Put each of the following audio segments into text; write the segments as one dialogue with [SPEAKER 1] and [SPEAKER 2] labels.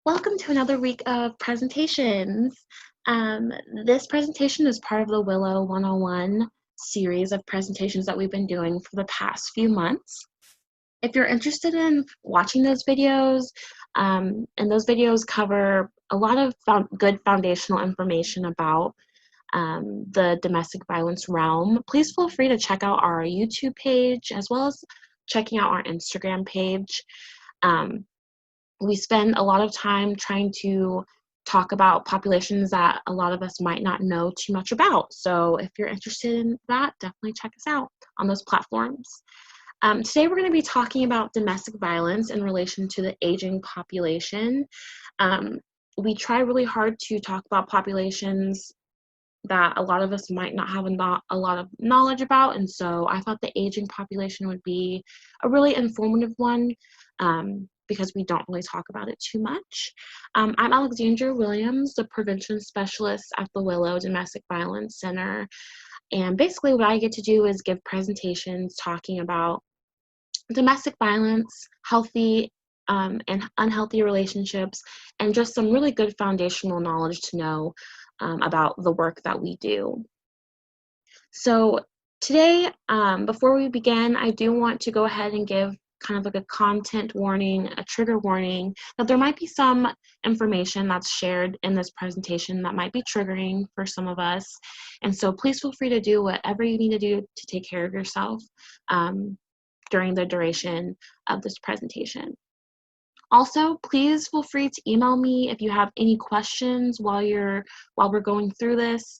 [SPEAKER 1] Welcome to another week of presentations. This presentation is part of the Willow 101 series of presentations that we've been doing for the past few months. If you're interested in watching those videos, and those videos cover a lot of good foundational information about the domestic violence realm, please feel free to check out our YouTube page as well as checking out our Instagram page. We spend a lot of time trying to talk about populations that a lot of us might not know too much about. So if you're interested in that, definitely check us out on those platforms. Today we're going to be talking about domestic violence in relation to the aging population. We try really hard to talk about populations that a lot of us might not have a lot of knowledge about, and so I thought the aging population would be a really informative one because we don't really talk about it too much. I'm Alexandria Williams, the prevention specialist at the Willow Domestic Violence Center, and basically what I get to do is give presentations talking about domestic violence, healthy and unhealthy relationships, and just some really good foundational knowledge to know about the work that we do. So today, before we begin, I do want to go ahead and give kind of like a content warning, a trigger warning, that there might be some information that's shared in this presentation that might be triggering for some of us. And so please feel free to do whatever you need to do to take care of yourself during the duration of this presentation. Also, please feel free to email me if you have any questions while we're going through this.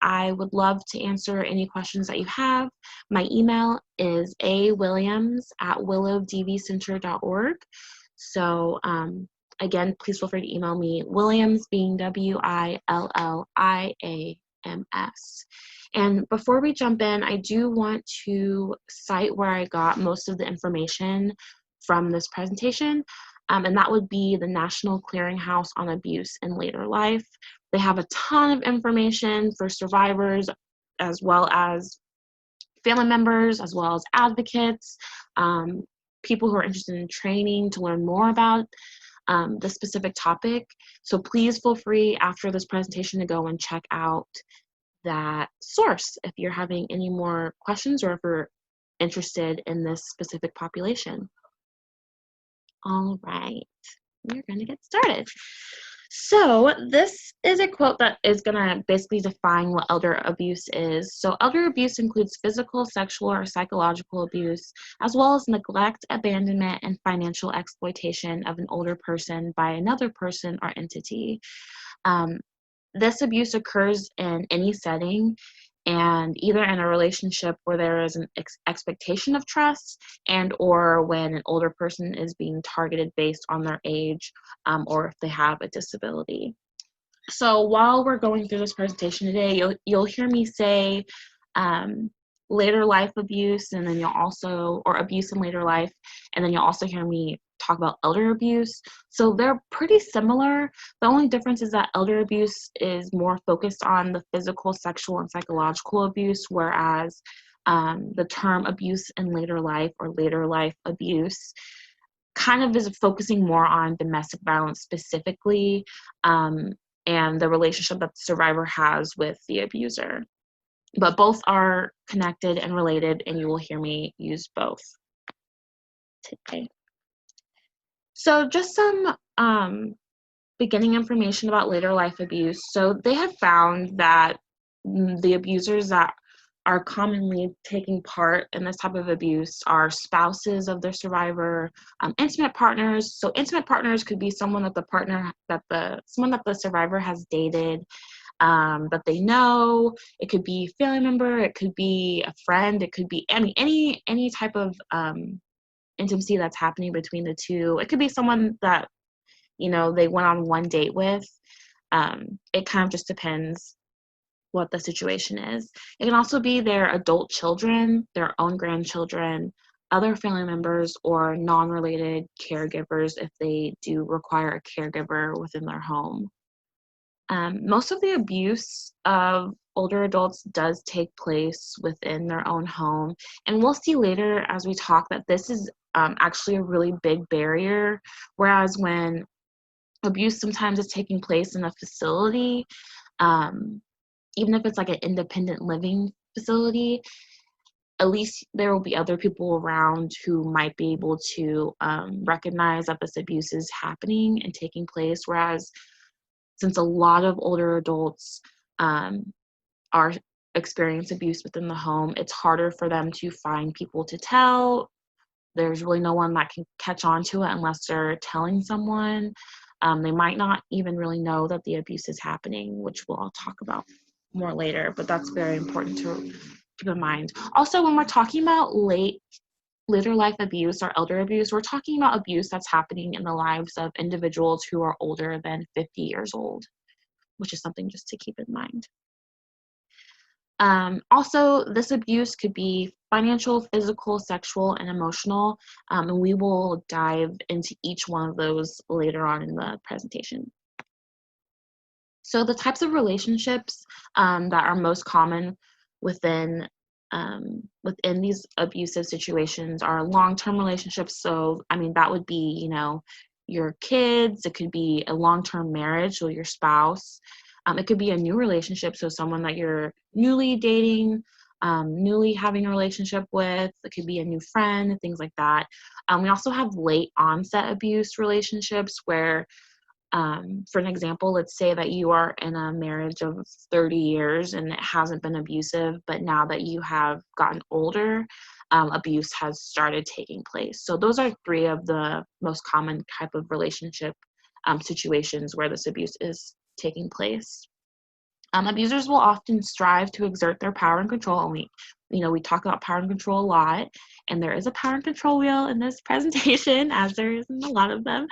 [SPEAKER 1] I would love to answer any questions that you have. My email is awilliams@willowdvcenter.org. So again, please feel free to email me, Williams being WILLIAMS. And before we jump in, I do want to cite where I got most of the information from this presentation, and that would be the National Clearinghouse on Abuse in Later Life. They have a ton of information for survivors as well as family members, as well as advocates, people who are interested in training to learn more about the specific topic. So please feel free after this presentation to go and check out that source if you're having any more questions or if you're interested in this specific population. All right, we're going to get started. So this is a quote that is going to basically define what elder abuse is. So elder abuse includes physical, sexual, or psychological abuse, as well as neglect, abandonment, and financial exploitation of an older person by another person or entity. This abuse occurs in any setting, and either in a relationship where there is an expectation of trust and or when an older person is being targeted based on their age or if they have a disability. So while we're going through this presentation today, you'll hear me say later life abuse, and then you'll also, or abuse in later life, and then you'll also hear me talk about elder abuse. So they're pretty similar. The only difference is that elder abuse is more focused on the physical, sexual, and psychological abuse, whereas the term abuse in later life or later life abuse kind of is focusing more on domestic violence specifically and the relationship that the survivor has with the abuser. But both are connected and related, and you will hear me use both today. So just some beginning information about later life abuse. So they have found that the abusers that are commonly taking part in this type of abuse are spouses of their survivor, intimate partners. So intimate partners could be someone that someone that the survivor has dated, that they know. It could be a family member, it could be a friend, it could be any type of intimacy that's happening between the two. It could be someone that they went on one date with. It kind of just depends what the situation is. It can also be their adult children, their own grandchildren, other family members, or non-related caregivers if they do require a caregiver within their home. Most of the abuse of older adults does take place within their own home, and we'll see later as we talk that this is actually a really big barrier, whereas when Abuse sometimes is taking place in a facility, even if it's like an independent living facility. At least there will be other people around who might be able to recognize that this abuse is happening and taking place. Whereas, since a lot of older adults are experience abuse within the home, it's harder for them to find people to tell. There's really no one that can catch on to it unless they're telling someone. They might not even really know that the abuse is happening, which we'll talk about more later, but that's very important to keep in mind. Also, when we're talking about later life abuse or elder abuse, we're talking about abuse that's happening in the lives of individuals who are older than 50 years old, which is something just to keep in mind. Also, this abuse could be financial, physical, sexual, and emotional, and we will dive into each one of those later on in the presentation. So the types of relationships that are most common within these abusive situations are long-term relationships. So, I mean, that would be, you know, your kids. It could be a long-term marriage with your spouse. It could be a new relationship, so someone that you're newly dating, newly having a relationship with. It could be a new friend, things like that. We also have late onset abuse relationships where, for an example, let's say that you are in a marriage of 30 years and it hasn't been abusive, but now that you have gotten older, abuse has started taking place. So those are three of the most common type of relationship situations where this abuse is taking place. Abusers will often strive to exert their power and control, and we talk about power and control a lot, and there is a power and control wheel in this presentation, as there is in a lot of them,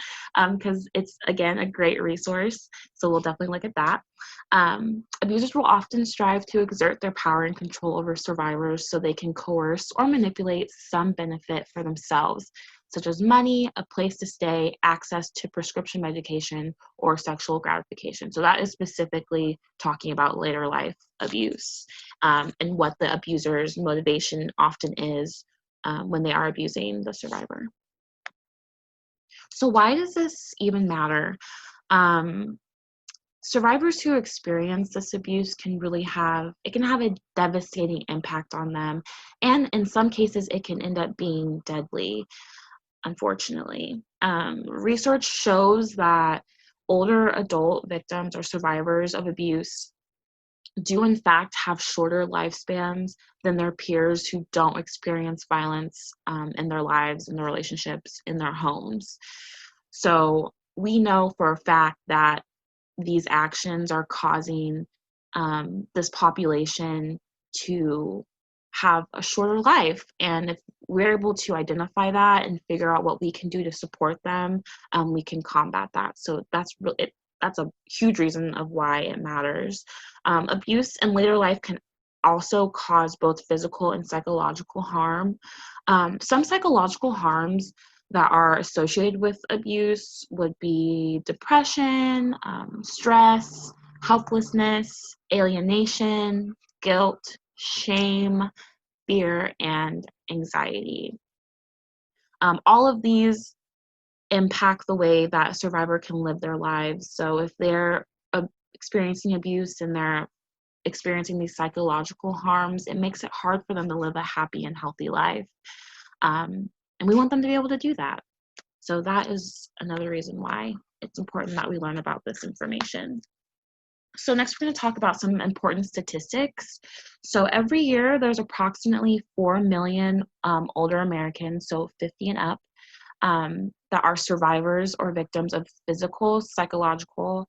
[SPEAKER 1] because it's, again, a great resource, so we'll definitely look at that. Abusers will often strive to exert their power and control over survivors so they can coerce or manipulate some benefit for themselves, such as money, a place to stay, access to prescription medication, or sexual gratification. So that is specifically talking about later life abuse, and what the abuser's motivation often is when they are abusing the survivor. So why does this even matter? Survivors who experience this abuse can have a devastating impact on them, and in some cases it can end up being deadly. Unfortunately, research shows that older adult victims or survivors of abuse do in fact have shorter lifespans than their peers who don't experience violence in their lives, in their relationships, in their homes. So we know for a fact that these actions are causing this population to have a shorter life, and if we're able to identify that and figure out what we can do to support them, we can combat that. So that's a huge reason of why it matters. Abuse in later life can also cause both physical and psychological harm. Some psychological harms that are associated with abuse would be depression, stress, helplessness, alienation, guilt, shame, fear, and anxiety. All of these impact the way that a survivor can live their lives. So if they're experiencing abuse and they're experiencing these psychological harms, it makes it hard for them to live a happy and healthy life. And we want them to be able to do that. So that is another reason why it's important that we learn about this information. So next we're going to talk about some important statistics. So every year there's approximately 4 million older Americans, so 50 and up, that are survivors or victims of physical, psychological,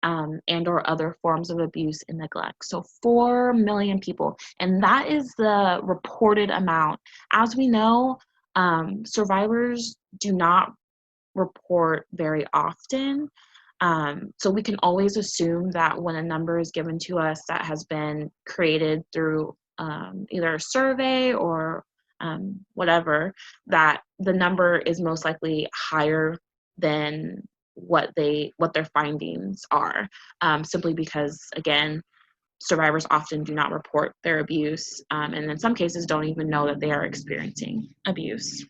[SPEAKER 1] and or other forms of abuse and neglect. So 4 million people, and that is the reported amount. As we know, survivors do not report very often. So we can always assume that when a number is given to us that has been created through either a survey or whatever, that the number is most likely higher than what their findings are, simply because, again, survivors often do not report their abuse, and in some cases don't even know that they are experiencing abuse.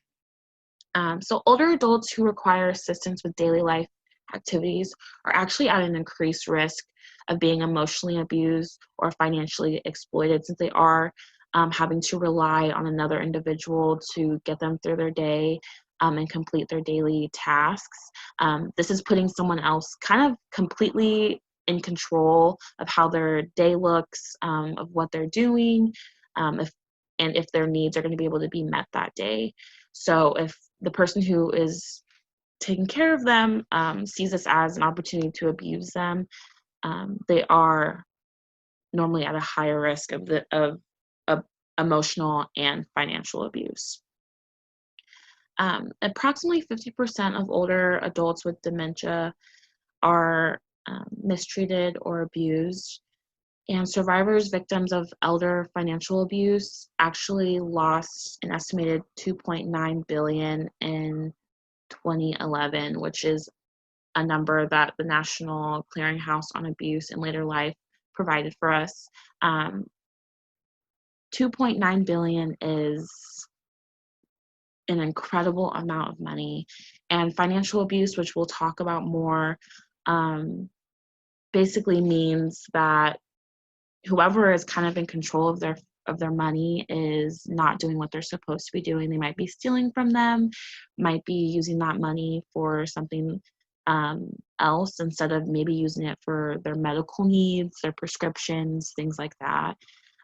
[SPEAKER 1] So older adults who require assistance with daily life activities are actually at an increased risk of being emotionally abused or financially exploited, since they are having to rely on another individual to get them through their day and complete their daily tasks. This is putting someone else kind of completely in control of how their day looks, of what they're doing, if their needs are going to be able to be met that day. So if the person who is taking care of them sees this as an opportunity to abuse them, they are normally at a higher risk of emotional and financial abuse. Approximately 50% of older adults with dementia are mistreated or abused, and survivors victims of elder financial abuse actually lost an estimated $2.9 billion in 2011, which is a number that the National Clearinghouse on Abuse in Later Life provided for us. 2.9 billion is an incredible amount of money, and financial abuse, which we'll talk about more, basically means that whoever is kind of in control of their money is not doing what they're supposed to be doing. They might be stealing from them, might be using that money for something else instead of maybe using it for their medical needs, their prescriptions, things like that.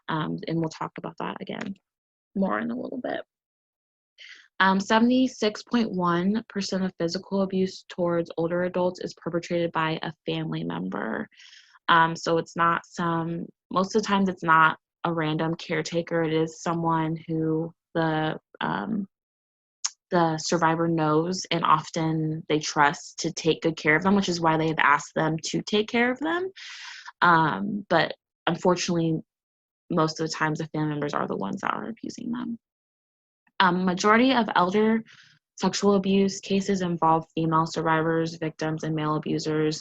[SPEAKER 1] And we'll talk about that again more in a little bit. 76.1% of physical abuse towards older adults is perpetrated by a family member. So it's not most of the times it's not a random caretaker. It is someone who the survivor knows and often they trust to take good care of them, which is why they've asked them to take care of them. But unfortunately, most of the times the family members are the ones that are abusing them. Majority of elder sexual abuse cases involve female survivors, victims, and male abusers.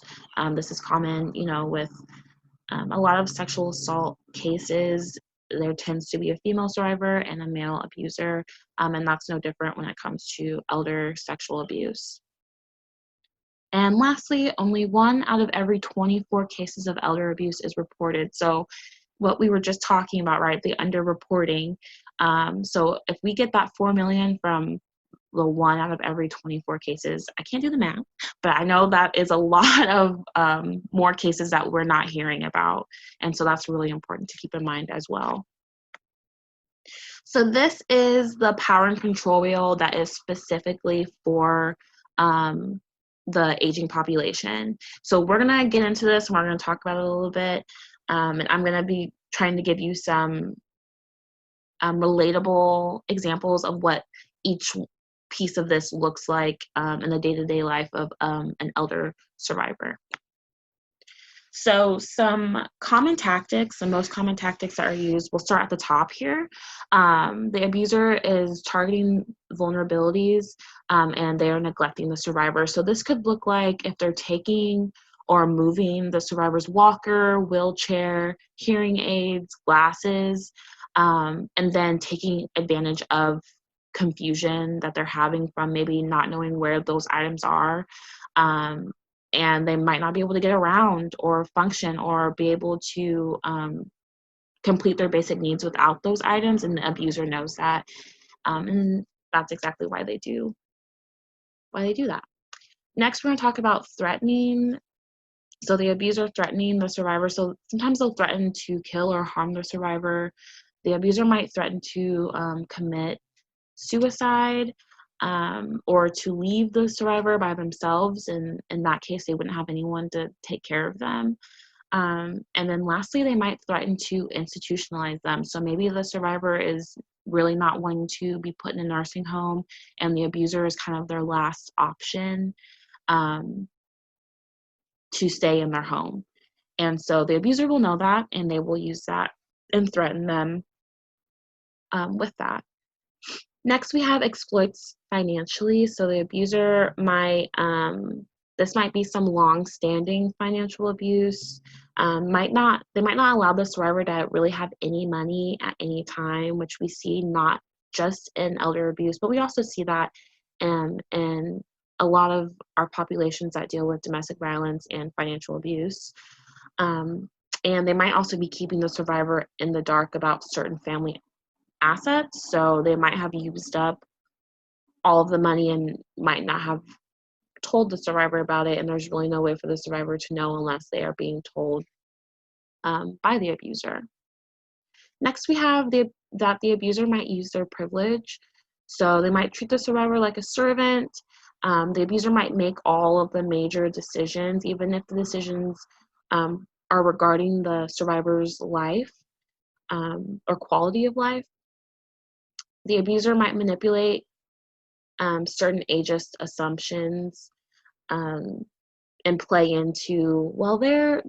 [SPEAKER 1] This is common, with a lot of sexual assault cases. There tends to be a female survivor and a male abuser, and that's no different when it comes to elder sexual abuse. And lastly, only 1 out of every 24 cases of elder abuse is reported. So what we were just talking about, right, the underreporting. So if we get that 4 million from the 1 out of every 24 cases, I can't do the math, but I know that is a lot of more cases that we're not hearing about. And so that's really important to keep in mind as well. So this is the power and control wheel that is specifically for the aging population. So we're gonna get into this and we're gonna talk about it a little bit. And I'm gonna be trying to give you some relatable examples of what each piece of this looks like in the day-to-day life of an elder survivor. So some common tactics, the most common tactics that are used, we'll start at the top here. The abuser is targeting vulnerabilities and they are neglecting the survivor. So this could look like if they're taking or moving the survivor's walker, wheelchair, hearing aids, glasses, and then taking advantage of confusion that they're having from maybe not knowing where those items are. And they might not be able to get around or function or be able to complete their basic needs without those items, and the abuser knows that. And that's exactly why they do that. Next, we're going to talk about threatening. So the abuser threatening the survivor. So sometimes they'll threaten to kill or harm the survivor. The abuser might threaten to commit suicide or to leave the survivor by themselves. And in that case, they wouldn't have anyone to take care of them. And then lastly, they might threaten to institutionalize them. So maybe the survivor is really not wanting to be put in a nursing home and the abuser is kind of their last option to stay in their home. And so the abuser will know that and they will use that and threaten them with that. Next, we have exploits financially. So the abuser might, this might be some long-standing financial abuse. They might not allow the survivor to really have any money at any time, which we see not just in elder abuse, but we also see that in a lot of our populations that deal with domestic violence and financial abuse. And they might also be keeping the survivor in the dark about certain family assets. So they might have used up all of the money and might not have told the survivor about it. And there's really no way for the survivor to know unless they are being told by the abuser. Next, we have that the abuser might use their privilege. So they might treat the survivor like a servant. The abuser might make all of the major decisions, even if the decisions are regarding the survivor's life or quality of life. The abuser might manipulate certain ageist assumptions and play into, well, their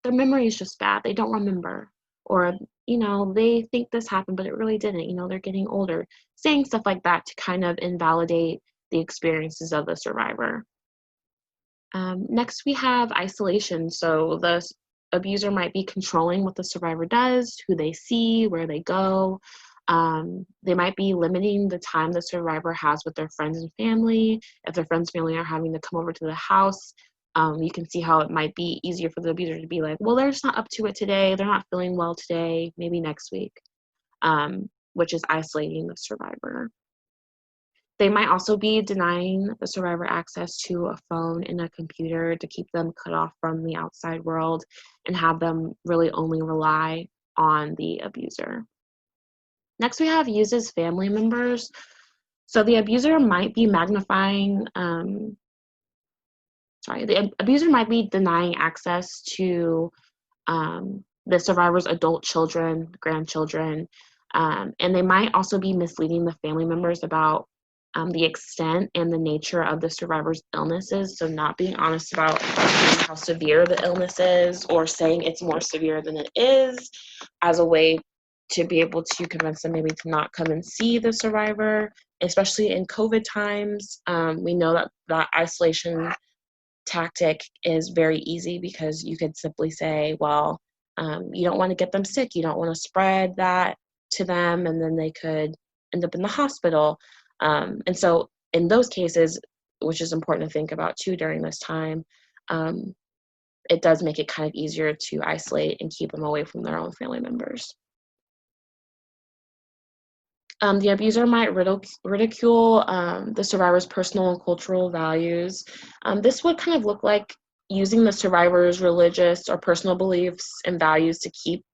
[SPEAKER 1] memory is just bad. They don't remember. Or, they think this happened, but it really didn't. They're getting older. Saying stuff like that to kind of invalidate the experiences of the survivor. Next, we have isolation. So the abuser might be controlling what the survivor does, who they see, where they go. They might be limiting the time the survivor has with their friends and family. If their friends and family are having to come over to the house, you can see how it might be easier for the abuser to be like, well, they're just not up to it today. They're not feeling well today, maybe next week, which is isolating the survivor. They might also be denying the survivor access to a phone and a computer to keep them cut off from the outside world and have them really only rely on the abuser. Next, we have uses family members. So the abuser might be magnifying, the abuser might be denying access to the survivor's adult children, grandchildren, and they might also be misleading the family members about the extent and the nature of the survivor's illnesses. So not being honest about how severe the illness is, or saying it's more severe than it is, as a way to be able to convince them maybe to not come and see the survivor, especially in COVID times. We know that isolation tactic is very easy because you could simply say, well, you don't want to get them sick, you don't want to spread that to them, and then they could end up in the hospital. And so in those cases, which is important to think about too during this time, it does make it kind of easier to isolate and keep them away from their own family members. The abuser might ridicule the survivor's personal and cultural values. This would kind of look like using the survivor's religious or personal beliefs and values to keep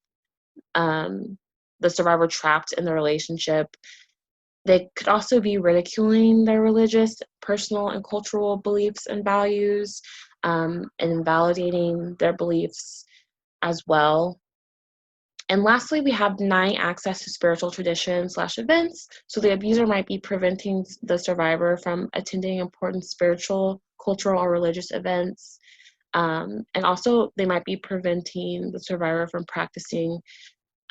[SPEAKER 1] the survivor trapped in the relationship. They could also be ridiculing their religious, personal, and cultural beliefs and values, and invalidating their beliefs as well. And lastly, we have denying access to spiritual traditions/events. So the abuser might be preventing the survivor from attending important spiritual, cultural, or religious events. And also, they might be preventing the survivor from practicing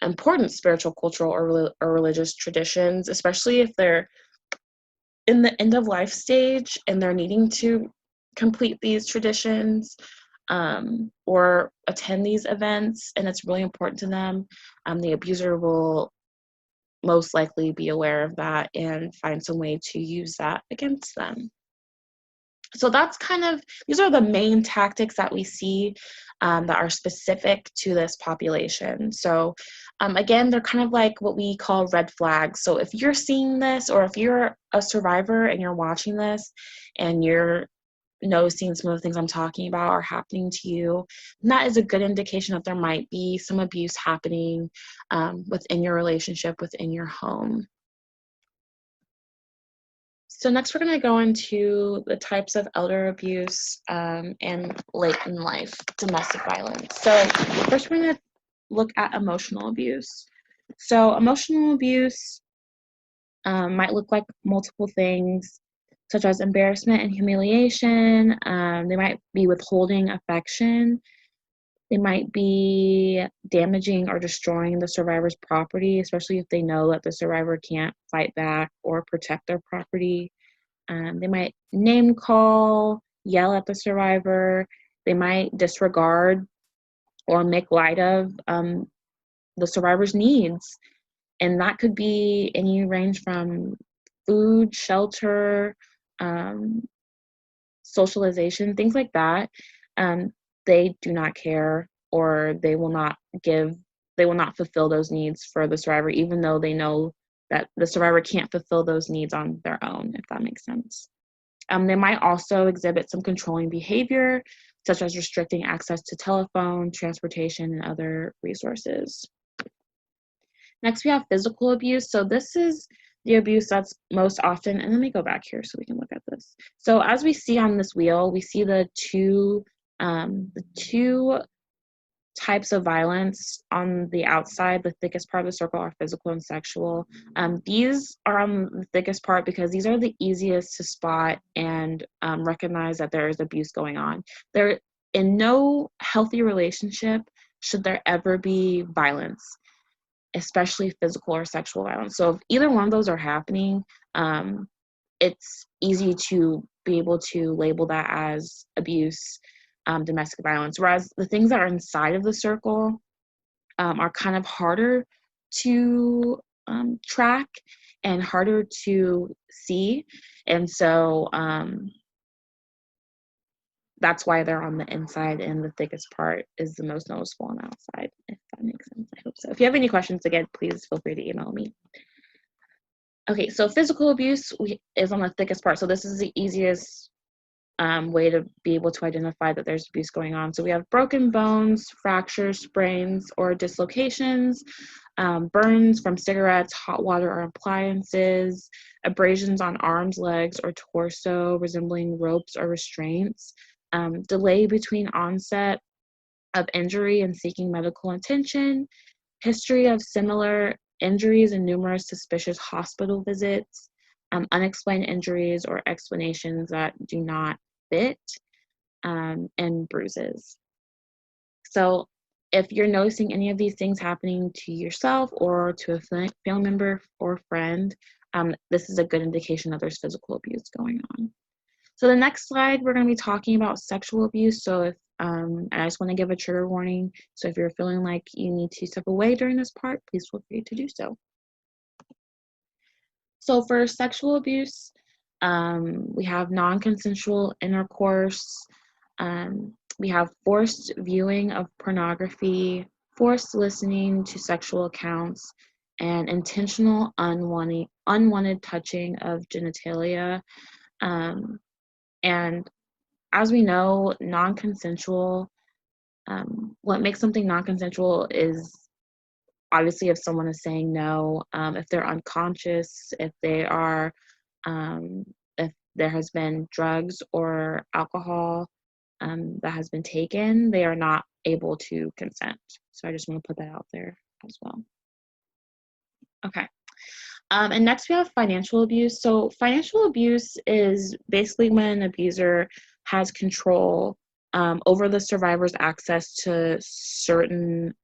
[SPEAKER 1] important spiritual, cultural, or religious traditions, especially if they're in the end of life stage and they're needing to complete these traditions or attend these events, and it's really important to them. The abuser will most likely be aware of that and find some way to use that against them. So these are the main tactics that we see that are specific to this population. So again, they're kind of like what we call red flags. So if you're seeing this, or if you're a survivor and you're watching this and you're noticing some of the things I'm talking about are happening to you, and that is a good indication that there might be some abuse happening within your relationship, within your home. So next we're going to go into the types of elder abuse and late in life domestic violence. So first we're going to look at emotional abuse. So emotional abuse might look like multiple things, such as embarrassment and humiliation. They might be withholding affection. They might be damaging or destroying the survivor's property, especially if they know that the survivor can't fight back or protect their property. They might name call, yell at the survivor. They might disregard or make light of the survivor's needs. And that could be any range from food, shelter, socialization, things like that, they do not care, or they will not fulfill those needs for the survivor, even though they know that the survivor can't fulfill those needs on their own, if that makes sense. They might also exhibit some controlling behavior, such as restricting access to telephone, transportation, and other resources. Next, we have physical abuse. So this is the abuse that's most often, and let me go back here so we can look at this. So as we see on this wheel, we see the two types of violence on the outside. The thickest part of the circle are physical and sexual. These are on the thickest part because these are the easiest to spot and recognize that there is abuse going on. There, in no healthy relationship should there ever be violence, especially physical or sexual violence. So if either one of those are happening, it's easy to be able to label that as abuse, domestic violence, whereas the things that are inside of the circle are kind of harder to track and harder to see, and so that's why they're on the inside, and the thickest part is the most noticeable on the outside, if that makes sense. I hope so. If you have any questions, again, please feel free to email me. Okay, so physical abuse is on the thickest part. So this is the easiest way to be able to identify that there's abuse going on. So we have broken bones, fractures, sprains, or dislocations, burns from cigarettes, hot water or appliances, abrasions on arms, legs, or torso resembling ropes or restraints, delay between onset of injury and seeking medical attention, history of similar injuries and numerous suspicious hospital visits, unexplained injuries or explanations that do not fit, and bruises. So if you're noticing any of these things happening to yourself or to a family member or friend, this is a good indication that there's physical abuse going on. So the next slide, we're going to be talking about sexual abuse. So if and I just want to give a trigger warning. So if you're feeling like you need to step away during this part, please feel free to do so. So for sexual abuse, we have non-consensual intercourse, we have forced viewing of pornography, forced listening to sexual accounts, and intentional unwanted touching of genitalia. And as we know, non-consensual, what makes something non-consensual is obviously if someone is saying no, if they're unconscious, if they are, if there has been drugs or alcohol that has been taken, they are not able to consent. So I just want to put that out there as well. Okay. And next we have financial abuse. So financial abuse is basically when an abuser has control over the survivor's access to certain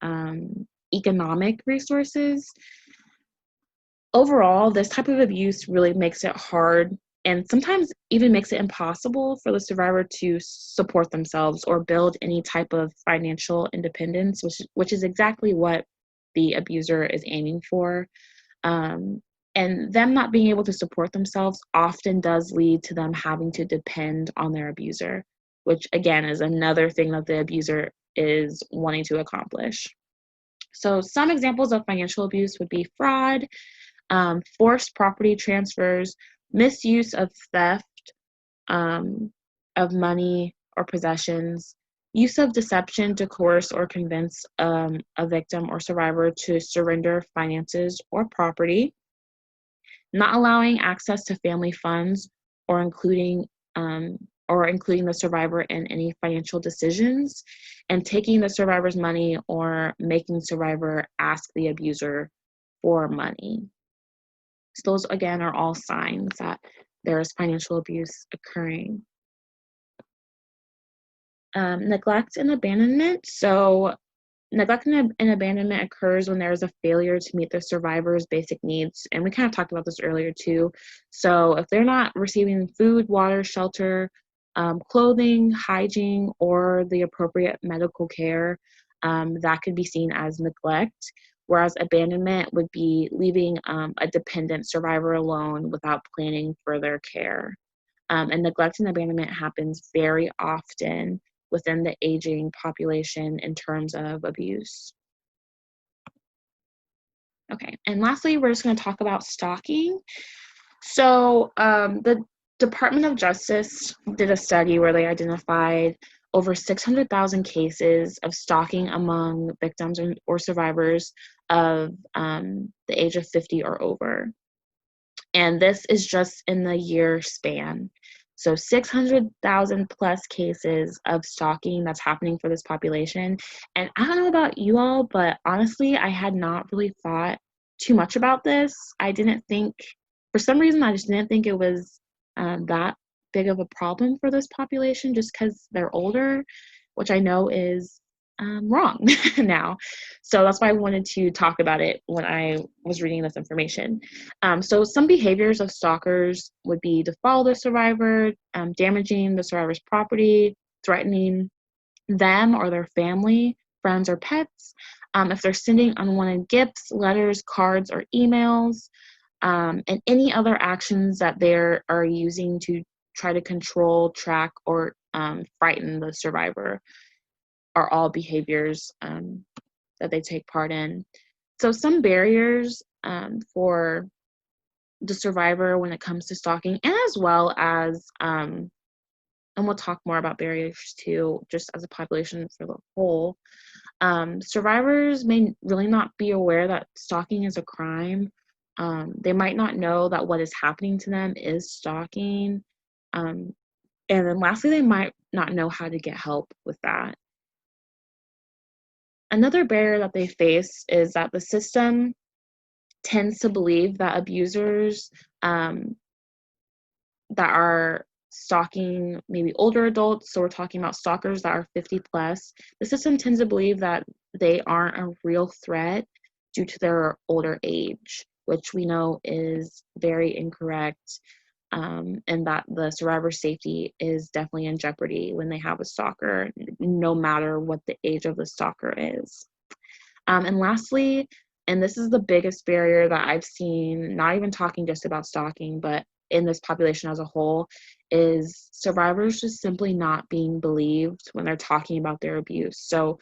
[SPEAKER 1] economic resources. Overall, this type of abuse really makes it hard and sometimes even makes it impossible for the survivor to support themselves or build any type of financial independence, which is exactly what the abuser is aiming for. And them not being able to support themselves often does lead to them having to depend on their abuser, which again is another thing that the abuser is wanting to accomplish. So some examples of financial abuse would be fraud, forced property transfers, misuse of theft of money or possessions, use of deception to coerce or convince a victim or survivor to surrender finances or property, not allowing access to family funds or including the survivor in any financial decisions, and taking the survivor's money or making the survivor ask the abuser for money. So those, again, are all signs that there is financial abuse occurring. Neglect and abandonment. So neglect and abandonment occurs when there is a failure to meet the survivor's basic needs. And we kind of talked about this earlier too. So if they're not receiving food, water, shelter, clothing, hygiene, or the appropriate medical care, that could be seen as neglect. whereas abandonment would be leaving a dependent survivor alone without planning for their care. And neglect and abandonment happens very often within the aging population in terms of abuse. Okay, and lastly, we're just going to talk about stalking. So the Department of Justice did a study where they identified over 600,000 cases of stalking among victims or survivors of the age of 50 or over. And this is just in the year span. So 600,000 plus cases of stalking that's happening for this population. And I don't know about you all, but honestly, I had not really thought too much about this. I didn't think, for some reason, I just didn't think it was that big of a problem for this population just because they're older, which I know is wrong now. So that's why I wanted to talk about it when I was reading this information. So some behaviors of stalkers would be to follow the survivor, damaging the survivor's property, threatening them or their family, friends, or pets. If they're sending unwanted gifts, letters, cards, or emails, and any other actions that they are using to try to control, track, or frighten the survivor are all behaviors that they take part in. So some barriers for the survivor when it comes to stalking, and as well as, and we'll talk more about barriers too, just as a population for the whole, survivors may really not be aware that stalking is a crime. They might not know that what is happening to them is stalking. And then lastly, they might not know how to get help with that. Another barrier that they face is that the system tends to believe that abusers that are stalking maybe older adults, so we're talking about stalkers that are 50 plus, the system tends to believe that they aren't a real threat due to their older age, which we know is very incorrect, and that the survivor's safety is definitely in jeopardy when they have a stalker, no matter what the age of the stalker is. And lastly, and this is the biggest barrier that I've seen, not even talking just about stalking, but in this population as a whole, is survivors just simply not being believed when they're talking about their abuse. So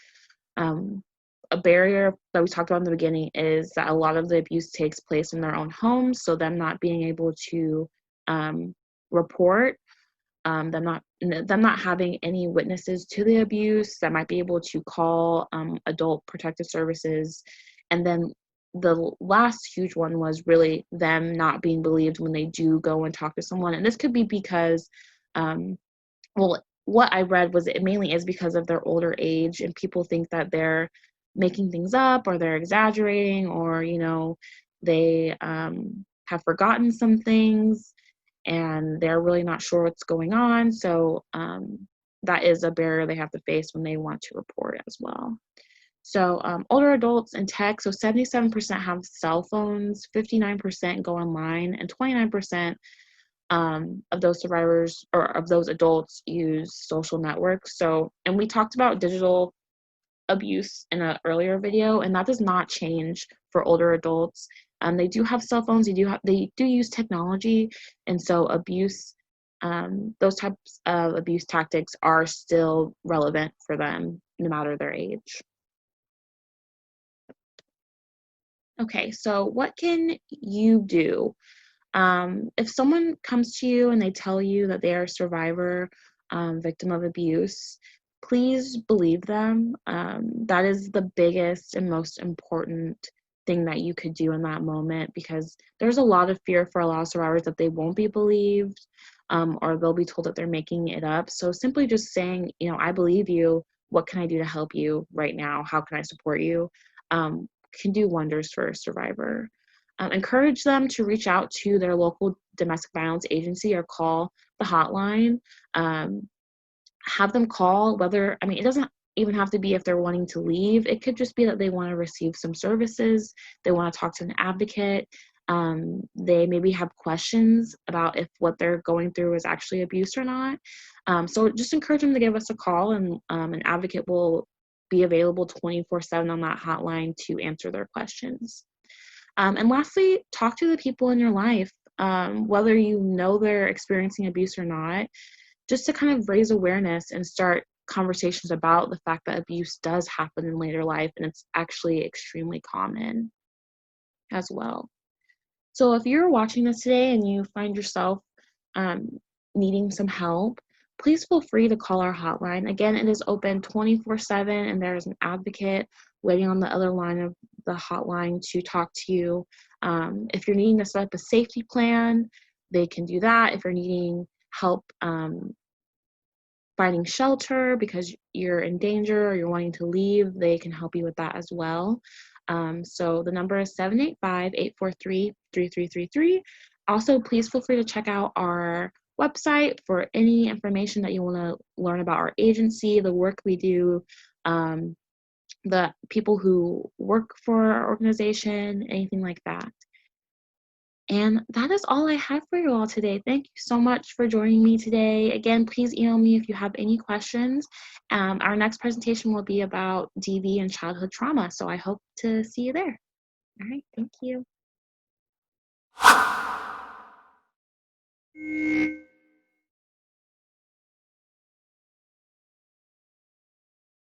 [SPEAKER 1] a barrier that we talked about in the beginning is that a lot of the abuse takes place in their own homes, so them not being able to report, them not having any witnesses to the abuse that might be able to call adult protective services. And then the last huge one was really them not being believed when they do go and talk to someone. And this could be because, well, what I read was it mainly is because of their older age, and people think that they're making things up or they're exaggerating, or, you know, they have forgotten some things and they're really not sure what's going on. So that is a barrier they have to face when they want to report as well. So older adults in tech, so 77% have cell phones, 59% go online, and 29% of those survivors or of those adults use social networks. So, and we talked about digital abuse in an earlier video, and that does not change for older adults. They do have cell phones, they do use technology, and so abuse, those types of abuse tactics are still relevant for them no matter their age. Okay, so what can you do? If someone comes to you and they tell you that they are a survivor, victim of abuse, please believe them. That is the biggest and most important thing that you could do in that moment, because there's a lot of fear for a lot of survivors that they won't be believed, or they'll be told that they're making it up. So simply just saying, you know, I believe you. What can I do to help you right now? How can I support you? Can do wonders for a survivor. Encourage them to reach out to their local domestic violence agency or call the hotline. Have them call, whether, I mean, it doesn't even have to be if they're wanting to leave. It could just be that they want to receive some services. They want to talk to an advocate. They maybe have questions about if what they're going through is actually abuse or not. So just encourage them to give us a call, and an advocate will be available 24/7 on that hotline to answer their questions. And lastly, talk to the people in your life, whether you know they're experiencing abuse or not, just to kind of raise awareness and start conversations about the fact that abuse does happen in later life, and it's actually extremely common as well. So if you're watching this today and you find yourself um, needing some help, please feel free to call our hotline. Again, it is open 24/7, and there is an advocate waiting on the other line of the hotline to talk to you. If you're needing to set up a safety plan, they can do that. If you're needing help finding shelter because you're in danger or you're wanting to leave, they can help you with that as well. So the number is 785-843-3333. Also, please feel free to check out our website for any information that you want to learn about our agency, the work we do, the people who work for our organization, anything like that. And that is all I have for you all today. Thank you so much for joining me today. Again, please email me if you have any questions. Our next presentation will be about DV and childhood trauma, so I hope to see you there. All right, thank you.